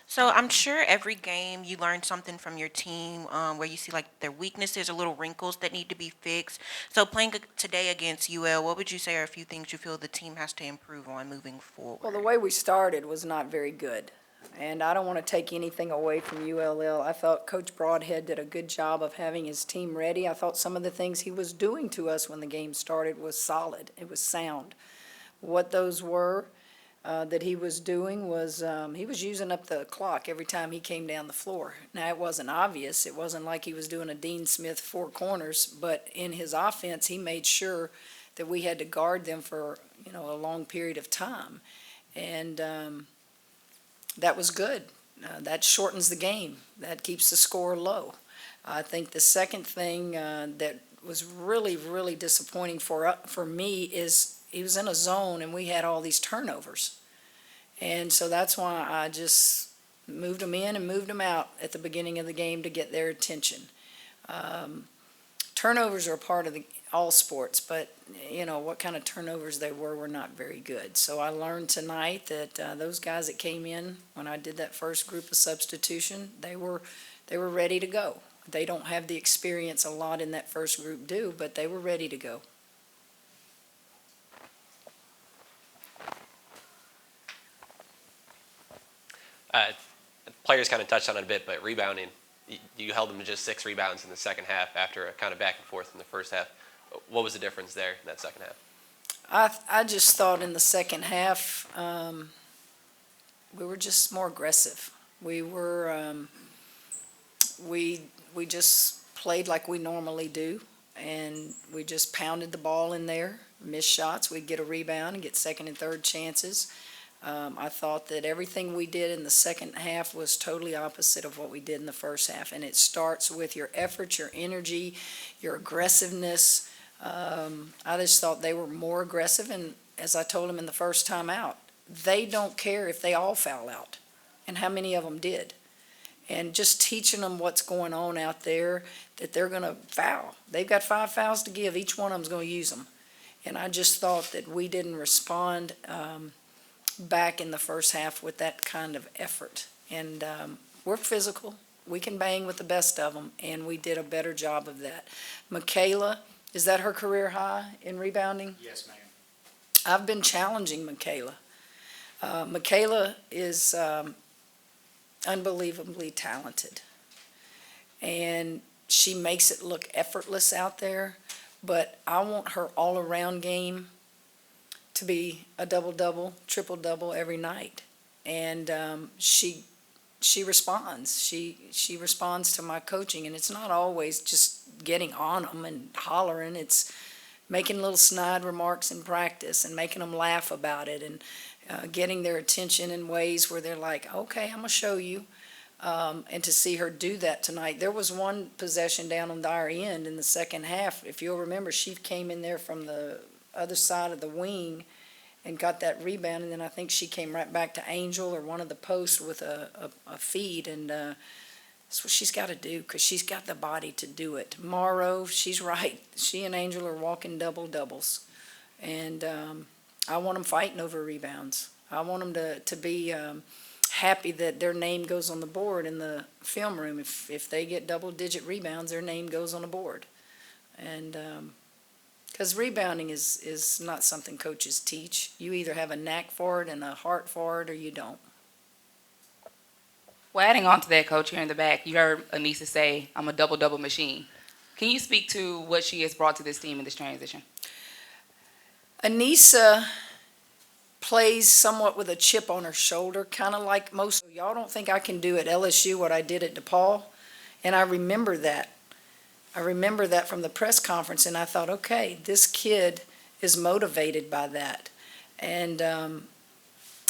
So I'm sure every game you learn something from your team, where you see like their weaknesses or little wrinkles that need to be fixed. So playing today against UL, what would you say are a few things you feel the team has to improve on moving Well, the forward? way we started was not very good. And I don't want to take anything away from ULL. I thought Coach Broadhead did a good job of having his team ready. I thought some of the things he was doing to us when the game started was solid. It was sound. What those were that he was doing was he was using up the clock every time he came down the floor. Now, it wasn't obvious. It wasn't like he was doing a Dean Smith four corners, but in his offense, he made sure that we had to guard them for, a long period of time. And that was good. That shortens the game. That keeps the score low. I think the second thing that was really, really disappointing for me is he was in a zone and we had all these turnovers. And so that's why I just moved them in and moved them out at the beginning of the game to get their attention. Turnovers are a part of all sports, but what kind of turnovers they were not very good. So I learned tonight that those guys that came in when I did that first group of substitution, they were ready to go. They don't have the experience a lot in that first group do, but they were ready to go. Uh, Players kind of touched on it a bit, but rebounding, you held them to just 6 rebounds in the second half after a kind of back and forth in the first half. What was the difference there in that second half? I just thought in the second half we were just more aggressive. We just played like we normally do, and we just pounded the ball in there, missed shots. We'd get a rebound and get second and third chances. I thought that everything we did in the second half was totally opposite of what we did in the first half, and it starts with your effort, your energy, your aggressiveness. I just thought they were more aggressive, and as I told them in the first time out, they don't care if they all foul out, and how many of them did. And just teaching them what's going on out there, that they're going to foul. They've got 5 fouls to give. Each one of them's going to use them. And I just thought that we didn't respond back in the first half with that kind of effort. And we're physical. We can bang with the best of them, and we did a better job of that. Michaela, is that her career high in rebounding? Yes, ma'am. I've been challenging Michaela. Michaela is unbelievably talented, and she makes it look effortless out there, but I want her all-around game to be a double-double, triple-double every night. And she responds. She responds to my coaching, and it's not always just getting on them and hollering. It's making little snide remarks in practice and making them laugh about it, and getting their attention in ways where they're like, okay, I'm going to show you. And to see her do that tonight. There was one possession down on our end in the second half. If you'll remember, she came in there from the other side of the wing and got that rebound, and then I think she came right back to Angel or one of the posts with a feed, and that's what she's got to do, because she's got the body to do it. Morrow, she's right. She and Angel are walking double-doubles, and I want them fighting over rebounds. I want them to be happy that their name goes on the board in the film room. If they get double-digit rebounds, their name goes on the board. And because rebounding is not something coaches teach. You either have a knack for it and a heart for it, or you don't. Well, adding on to that, Coach, here in the back, you heard Aneesah say, I'm a double-double machine. Can you speak to what she has brought to this team in this transition? Aneesah plays somewhat with a chip on her shoulder, kind of like most. Y'all don't think I can do at LSU what I did at DePaul, and I remember that. I remember that from the press conference, and I thought, okay, this kid is motivated by that. And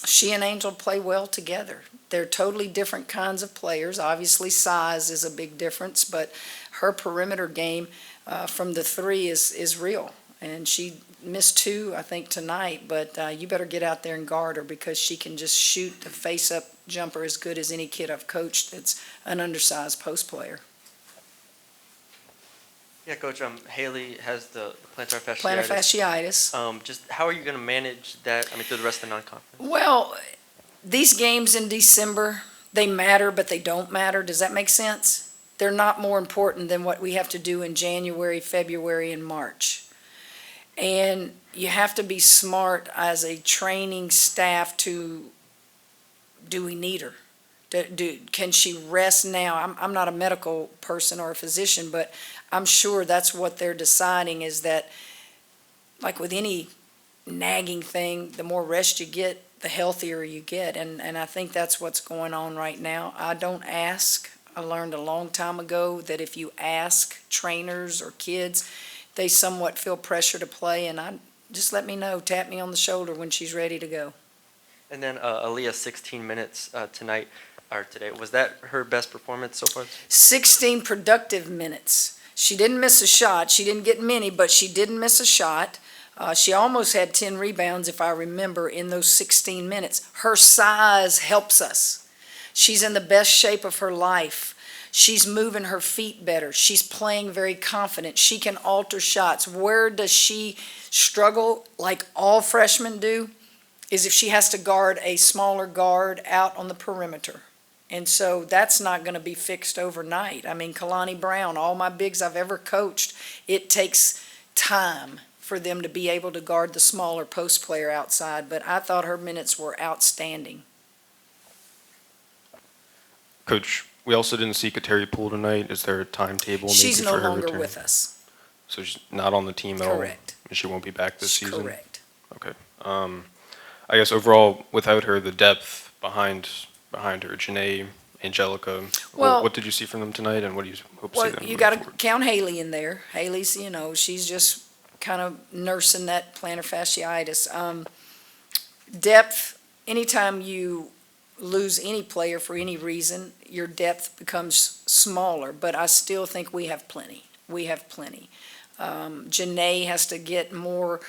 she and Angel play well together. They're totally different kinds of players. Obviously, size is a big difference, but her perimeter game from the three is real. And she missed 2, I think, tonight, but you better get out there and guard her, because she can just shoot the face-up jumper as good as any kid I've coached that's an undersized post player. Yeah, Coach. Haley has the plantar fasciitis. Plantar fasciitis. Just how are you going to manage that? I mean, through the rest of the non-conference. Well, these games in December, they matter, but they don't matter. Does that make sense? They're not more important than what we have to do in January, February, and March. And you have to be smart as a training staff to, do we need her? Can she rest now? I'm not a medical person or a physician, but I'm sure that's what they're deciding, is that, like with any nagging thing, the more rest you get, the healthier you get. And I think that's what's going on right now. I don't ask. I learned a long time ago that if you ask trainers or kids, they somewhat feel pressure to play, and just let me know, tap me on the shoulder when she's ready to go. And then Aaliyah, 16 minutes tonight or today. Was that her best performance so far? 16 productive minutes. She didn't miss a shot. She didn't get many, but she didn't miss a shot. She almost had 10 rebounds, if I remember, in those 16 minutes. Her size helps us. She's in the best shape of her life. She's moving her feet better. She's playing very confident. She can alter shots. Where does she struggle, like all freshmen do, is if she has to guard a smaller guard out on the perimeter. And so that's not going to be fixed overnight. I mean, Kalani Brown, all my bigs I've ever coached, it takes time for them to be able to guard the smaller post player outside. But I thought her minutes were outstanding. Coach, we also didn't see Kateri Poole tonight. Is there a timetable She's maybe no for her longer return? with us. So she's not on the team at all? Correct. And she won't be back this season? Correct. Okay. I guess overall, without her, the depth behind her, Janae, Angelica, Well- what did you see from them tonight, and what do you hope to see Well, them you moving got to forward? count Haley in there. Haley's, she's just kind of nursing that plantar fasciitis. Depth, anytime you lose any player for any reason, your depth becomes smaller, but I still think we have plenty. We have plenty. Janae has to get more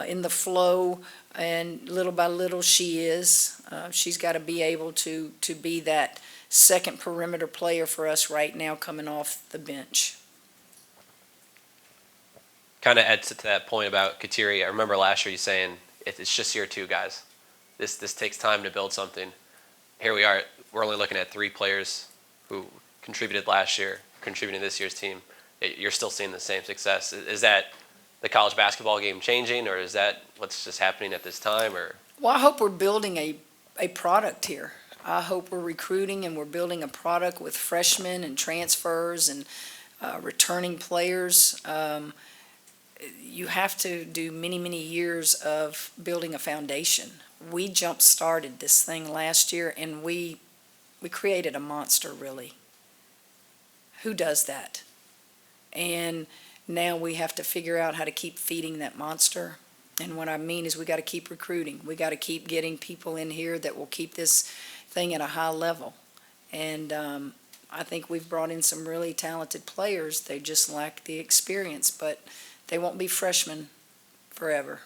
in the flow, and little by little she is. She's got to be able to be that second perimeter player for us right now coming off the bench. Kind of adds to that point about Kateri. I remember last year you saying it's just year 2, guys. This takes time to build something. Here we are. We're only looking at 3 players who contributed last year, contributing to this year's team. You're still seeing the same success. Is that the college basketball game changing, or is that what's just happening at this time? Or Well, I hope we're building a product here. I hope we're recruiting and we're building a product with freshmen and transfers and returning players. You have to do many, many years of building a foundation. We jump-started this thing last year, and we created a monster, really. Who does that? And now we have to figure out how to keep feeding that monster. And what I mean is we got to keep recruiting. We got to keep getting people in here that will keep this thing at a high level. And I think we've brought in some really talented players. They just lack the experience, but they won't be freshmen forever.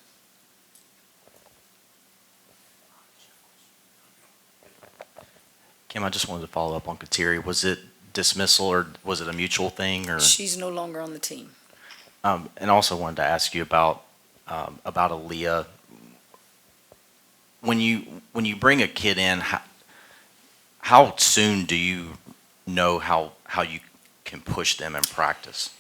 Kim, I just wanted to follow up on Kateri. Was it dismissal, or was it a mutual thing? Or She's no longer on the team. and also wanted to ask you about Aaliyah. When you bring a kid in, how soon do you know how you can push them in practice?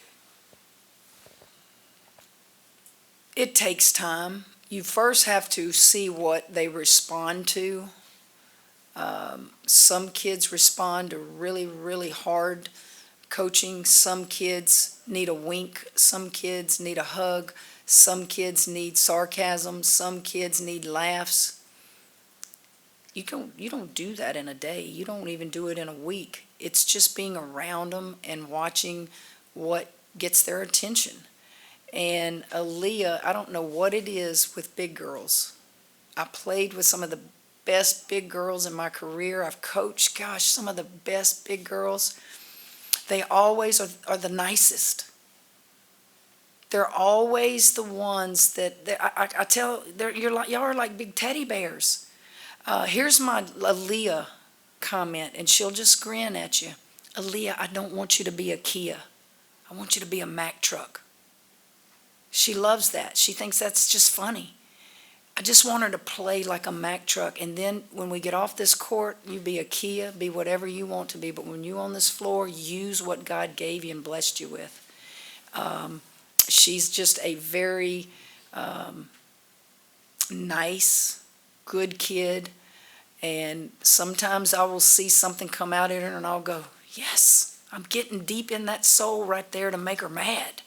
It takes time. You first have to see what they respond to. Some kids respond to really, really hard coaching. Some kids need a wink. Some kids need a hug. Some kids need sarcasm. Some kids need laughs. You don't do that in a day. You don't even do it in a week. It's just being around them and watching what gets their attention. And Aaliyah, I don't know what it is with big girls. I played with some of the best big girls in my career. I've coached, some of the best big girls. They always are the nicest. They're always the ones that I tell. Y'all are like big teddy bears. Here's my Aaliyah comment, and she'll just grin at you. Aaliyah, I don't want you to be a Kia. I want you to be a Mack truck. She loves that. She thinks that's just funny. I just want her to play like a Mack truck. And then when we get off this court, you be a Kia, be whatever you want to be. But when you on this floor, use what God gave you and blessed you with. She's just a very nice, good kid. And sometimes I will see something come out in her and I'll go, yes, I'm getting deep in that soul right there to make her mad.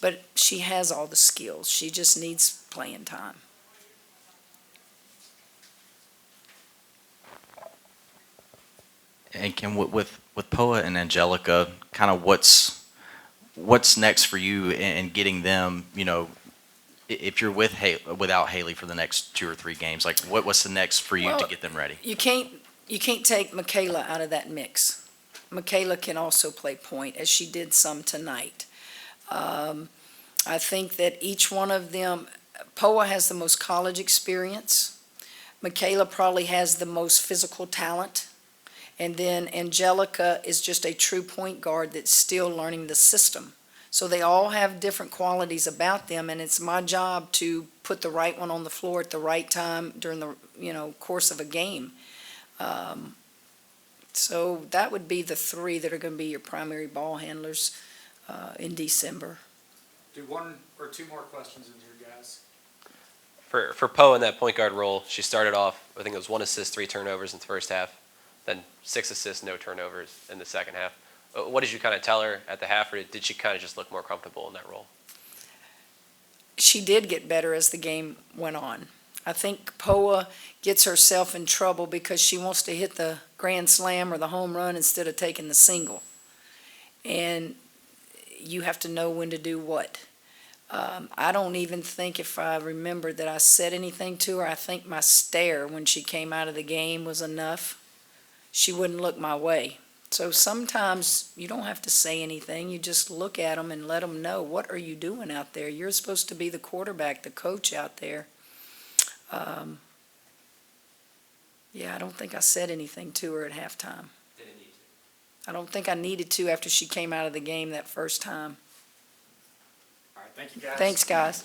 But she has all the skills. She just needs playing time. And Kim, with Poa and Angelica, kind of what's next for you in getting them, you know, if you're without Haley for the next 2 or 3 games, like what's the next for you to get them ready? You can't take Michaela out of that mix. Michaela can also play point, as she did some tonight. I think that each one of them, Poa has the most college experience. Michaela probably has the most physical talent. And then Angelica is just a true point guard that's still learning the system. So they all have different qualities about them, and it's my job to put the right one on the floor at the right time during the course of a game. So that would be the 3 that are going to be your primary ball handlers in December. Do 1 or 2 more questions in here, guys. For Poe in that point guard role, she started off, I think it was 1 assist, 3 turnovers in the first half, then 6 assists, no turnovers in the second half. What did you kind of tell her at the half, or did she kind of just look more comfortable in that role? She did get better as the game went on. I think Poa gets herself in trouble because she wants to hit the grand slam or the home run instead of taking the single. And you have to know when to do what. I don't even think, if I remember, that I said anything to her. I think my stare when she came out of the game was enough. She wouldn't look my way. So sometimes you don't have to say anything. You just look at them and let them know, what are you doing out there? You're supposed to be the quarterback, the coach out there. Yeah, I don't think I said anything to her at halftime. Didn't need to. I don't think I needed to after she came out of the game that first time. All right, thank you, guys. Thanks, guys.